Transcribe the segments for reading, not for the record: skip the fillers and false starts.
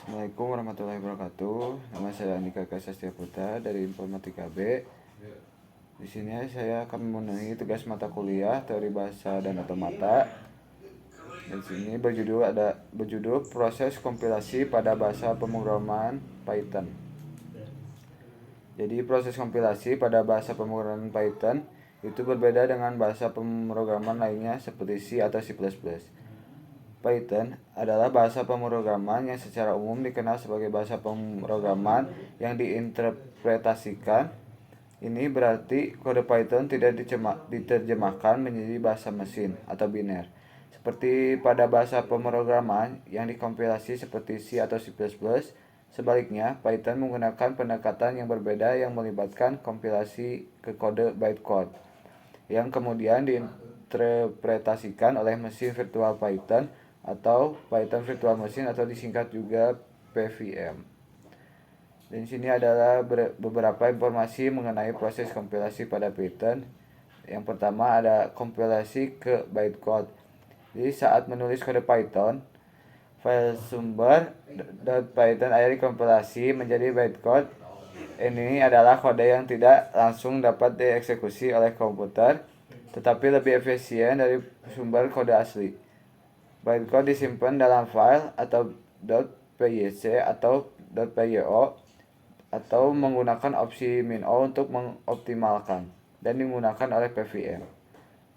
Assalamualaikum warahmatullahi wabarakatuh. Nama saya Andika Sastia Putra dari Informatika B. Di sini saya akan memenuhi tugas mata kuliah Teori Bahasa dan Otomata. Di sini berjudul proses kompilasi pada bahasa pemrograman Python. Jadi proses kompilasi pada bahasa pemrograman Python itu berbeda dengan bahasa pemrograman lainnya seperti C atau C++. Python adalah bahasa pemrograman yang secara umum dikenal sebagai bahasa pemrograman yang diinterpretasikan. Ini berarti kode Python tidak diterjemahkan menjadi bahasa mesin atau biner. Seperti pada bahasa pemrograman yang dikompilasi seperti C atau C++, sebaliknya Python menggunakan pendekatan yang berbeda yang melibatkan kompilasi ke kode bytecode yang kemudian diinterpretasikan oleh mesin virtual Python atau Python Virtual Machine atau disingkat juga PVM. Dan di sini adalah beberapa informasi mengenai proses kompilasi pada Python. Yang pertama ada kompilasi ke bytecode. Jadi saat menulis kode Python, file sumber .python ada dikompilasi menjadi bytecode. Ini adalah kode yang tidak langsung dapat dieksekusi oleh komputer, tetapi lebih efisien dari sumber kode asli. Bytecode disimpan dalam file atau .pyc atau .pyo atau menggunakan opsi min o untuk mengoptimalkan dan digunakan oleh PVM.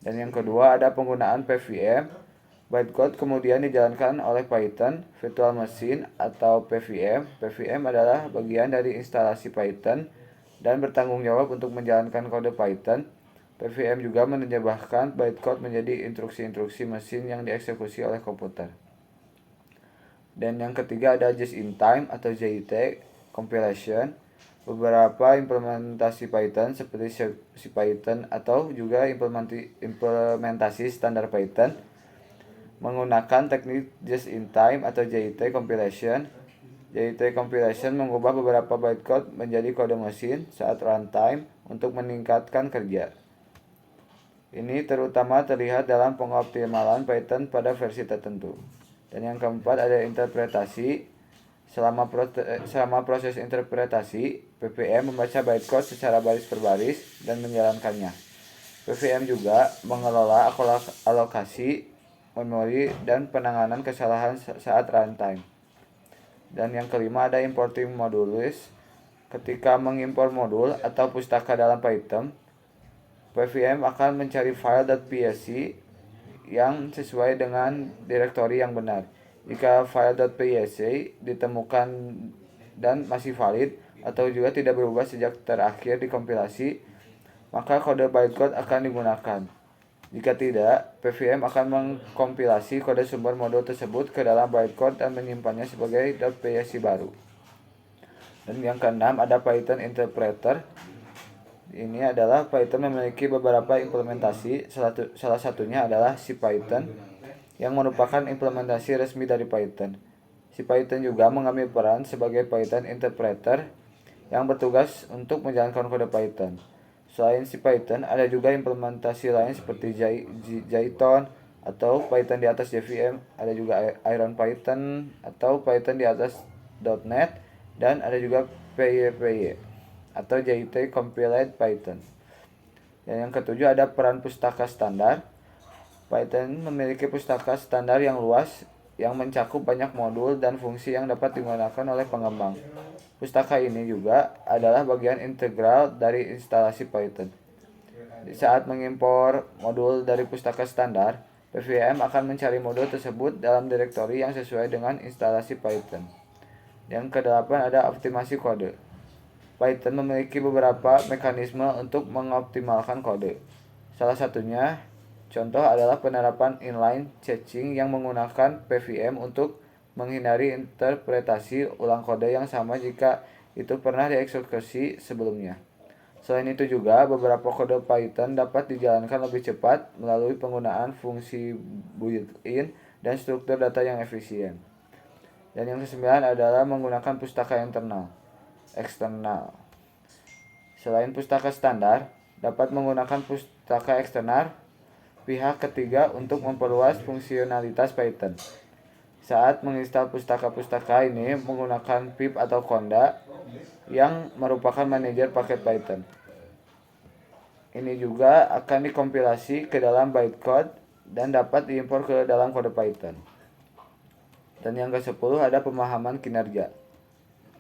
Dan yang kedua ada penggunaan PVM. Bytecode kemudian dijalankan oleh Python Virtual Machine atau PVM. PVM adalah bagian dari instalasi Python dan bertanggung jawab untuk menjalankan kode Python. PVM juga menerjemahkan bytecode menjadi instruksi-instruksi mesin yang dieksekusi oleh komputer. Dan yang ketiga ada just-in-time atau JIT compilation. Beberapa implementasi Python seperti CPython atau juga implementasi standar Python menggunakan teknik just-in-time atau JIT compilation. JIT compilation mengubah beberapa bytecode menjadi kode mesin saat runtime untuk meningkatkan kerja. Ini terutama terlihat dalam pengoptimalan Python pada versi tertentu. Dan yang keempat ada interpretasi. Selama proses interpretasi, PVM membaca bytecode secara baris per baris dan menjalankannya. PVM juga mengelola alokasi memori dan penanganan kesalahan saat runtime. Dan yang kelima ada importing modules. Ketika mengimpor modul atau pustaka dalam Python, PVM akan mencari file .pyc yang sesuai dengan direktori yang benar. Jika file .pyc ditemukan dan masih valid atau juga tidak berubah sejak terakhir dikompilasi, maka kode bytecode akan digunakan. Jika tidak, PVM akan mengkompilasi kode sumber modul tersebut ke dalam bytecode dan menyimpannya sebagai .pyc baru. Dan yang keenam ada Python Interpreter. Ini adalah Python memiliki beberapa implementasi, salah satunya adalah CPython yang merupakan implementasi resmi dari Python. CPython juga mengambil peran sebagai Python interpreter yang bertugas untuk menjalankan kode Python. Selain CPython, ada juga implementasi lain seperti Jython atau Python di atas JVM, ada juga IronPython atau Python di atas .NET, dan ada juga PyPy atau JIT Compiled Python. Dan yang ketujuh ada peran pustaka standar. Python memiliki pustaka standar yang luas yang mencakup banyak modul dan fungsi yang dapat digunakan oleh pengembang. Pustaka ini juga adalah bagian integral dari instalasi Python. Di saat mengimpor modul dari pustaka standar, PVM akan mencari modul tersebut dalam direktori yang sesuai dengan instalasi Python. Yang kedelapan ada optimasi kode. Python memiliki beberapa mekanisme untuk mengoptimalkan kode. Salah satunya contoh adalah penerapan inline caching yang menggunakan PVM untuk menghindari interpretasi ulang kode yang sama jika itu pernah dieksekusi sebelumnya. Selain itu juga beberapa kode Python dapat dijalankan lebih cepat melalui penggunaan fungsi built-in dan struktur data yang efisien. Dan yang kesembilan adalah menggunakan pustaka eksternal. Selain pustaka standar, dapat menggunakan pustaka eksternal pihak ketiga untuk memperluas fungsionalitas Python. Saat menginstal pustaka-pustaka ini menggunakan pip atau Conda yang merupakan manajer paket Python. Ini juga akan dikompilasi ke dalam bytecode dan dapat diimpor ke dalam kode Python. Dan yang ke-10 ada pemahaman kinerja.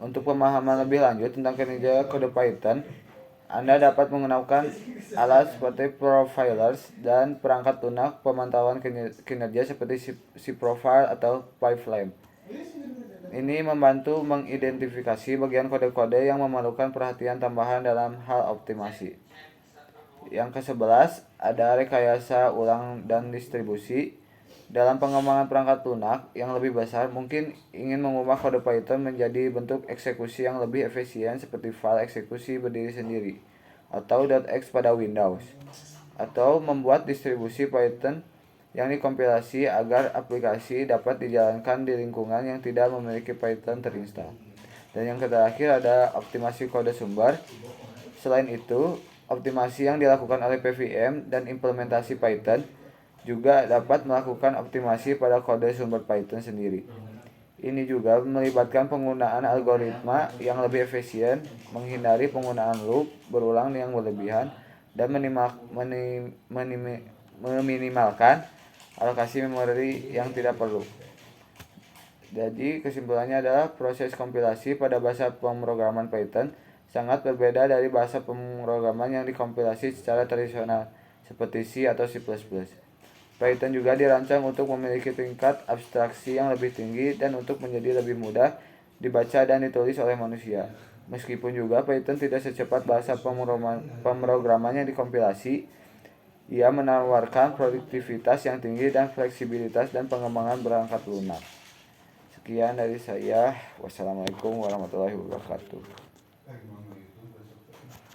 Untuk pemahaman lebih lanjut tentang kinerja kode Python, Anda dapat menggunakan alat seperti profilers dan perangkat lunak pemantauan kinerja seperti cProfile atau PyFlame. Ini membantu mengidentifikasi bagian kode-kode yang memerlukan perhatian tambahan dalam hal optimasi. Yang ke-11 ada rekayasa ulang dan distribusi. Dalam pengembangan perangkat lunak yang lebih besar, mungkin ingin mengubah kode Python menjadi bentuk eksekusi yang lebih efisien seperti file eksekusi berdiri sendiri atau .x pada Windows, atau membuat distribusi Python yang dikompilasi agar aplikasi dapat dijalankan di lingkungan yang tidak memiliki Python terinstal. Dan yang terakhir ada optimasi kode sumber. Selain itu, optimasi yang dilakukan oleh PVM dan implementasi Python juga dapat melakukan optimasi pada kode sumber Python sendiri. Ini juga melibatkan penggunaan algoritma yang lebih efisien, menghindari penggunaan loop berulang yang berlebihan, dan meminimalkan alokasi memori yang tidak perlu. Jadi kesimpulannya adalah proses kompilasi pada bahasa pemrograman Python sangat berbeda dari bahasa pemrograman yang dikompilasi secara tradisional seperti C atau C++. Python juga dirancang untuk memiliki tingkat abstraksi yang lebih tinggi dan untuk menjadi lebih mudah dibaca dan ditulis oleh manusia. Meskipun juga Python tidak secepat bahasa pemrograman yang dikompilasi, ia menawarkan produktivitas yang tinggi dan fleksibilitas dan pengembangan perangkat lunak. Sekian dari saya. Wassalamualaikum warahmatullahi wabarakatuh.